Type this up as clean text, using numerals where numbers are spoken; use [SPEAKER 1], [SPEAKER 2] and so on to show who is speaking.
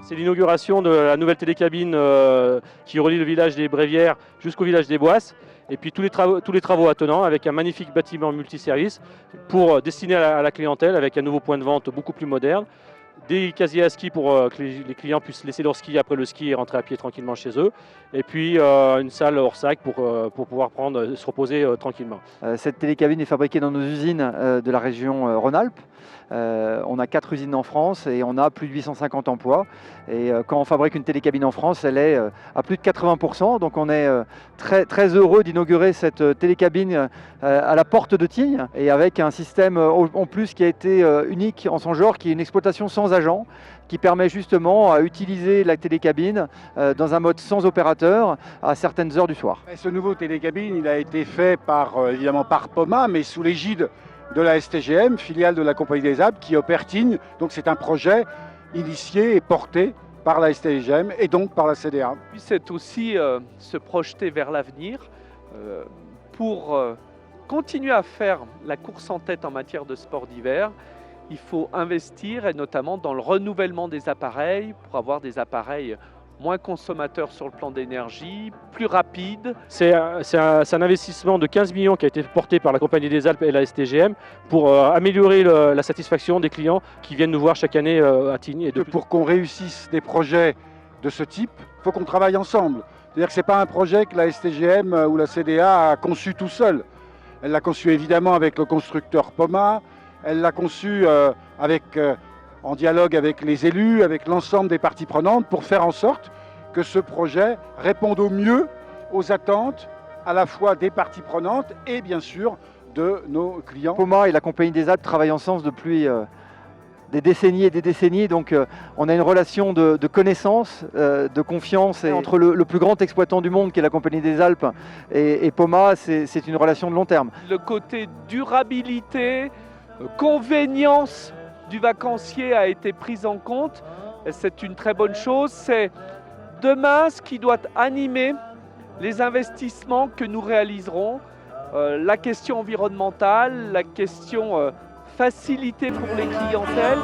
[SPEAKER 1] C'est l'inauguration de la nouvelle télécabine qui relie le village des Brévières jusqu'au village des Boisses. Et puis tous les travaux attenants avec un magnifique bâtiment multiservice pour destiné à la clientèle avec un nouveau point de vente beaucoup plus moderne. Des casiers à ski pour que les clients puissent laisser leur ski après le ski et rentrer à pied tranquillement chez eux. Et puis une salle hors sac pour pouvoir se reposer tranquillement.
[SPEAKER 2] Cette télécabine est fabriquée dans nos usines de la région Rhône-Alpes. On a 4 usines en France et on a plus de 850 emplois. Et quand on fabrique une télécabine en France, elle est à plus de 80%. Donc on est très, très heureux d'inaugurer cette télécabine à la porte de Tignes et avec un système en plus qui a été unique en son genre, qui est une exploitation sans agent, qui permet justement à utiliser la télécabine dans un mode sans opérateur à certaines heures du soir.
[SPEAKER 3] Et ce nouveau télécabine, il a été fait évidemment par Poma, mais sous l'égide de la STGM, filiale de la Compagnie des Alpes, qui opère Tignes. Donc c'est un projet initié et porté par la STGM et donc par la CDA.
[SPEAKER 4] Puis c'est aussi se projeter vers l'avenir pour continuer à faire la course en tête en matière de sport d'hiver. Il faut investir et notamment dans le renouvellement des appareils pour avoir des appareils moins consommateurs sur le plan d'énergie, plus rapides.
[SPEAKER 1] C'est un investissement de 15 millions qui a été porté par la Compagnie des Alpes et la STGM pour améliorer la satisfaction des clients qui viennent nous voir chaque année à Tignes.
[SPEAKER 3] Pour qu'on réussisse des projets de ce type, il faut qu'on travaille ensemble. C'est-à-dire que ce n'est pas un projet que la STGM ou la CDA a conçu tout seul. Elle l'a conçu évidemment avec le constructeur Poma, elle l'a conçu en dialogue avec les élus, avec l'ensemble des parties prenantes pour faire en sorte que ce projet réponde au mieux aux attentes à la fois des parties prenantes et bien sûr de nos clients.
[SPEAKER 2] Poma et la Compagnie des Alpes travaillent ensemble depuis des décennies et des décennies, donc on a une relation de connaissance, de confiance entre le plus grand exploitant du monde qui est la Compagnie des Alpes et Poma, c'est une relation de long terme.
[SPEAKER 4] Le côté durabilité, convénience du vacancier a été prise en compte et c'est une très bonne chose. C'est demain ce qui doit animer les investissements que nous réaliserons. La question environnementale, la question facilité pour les clientèles.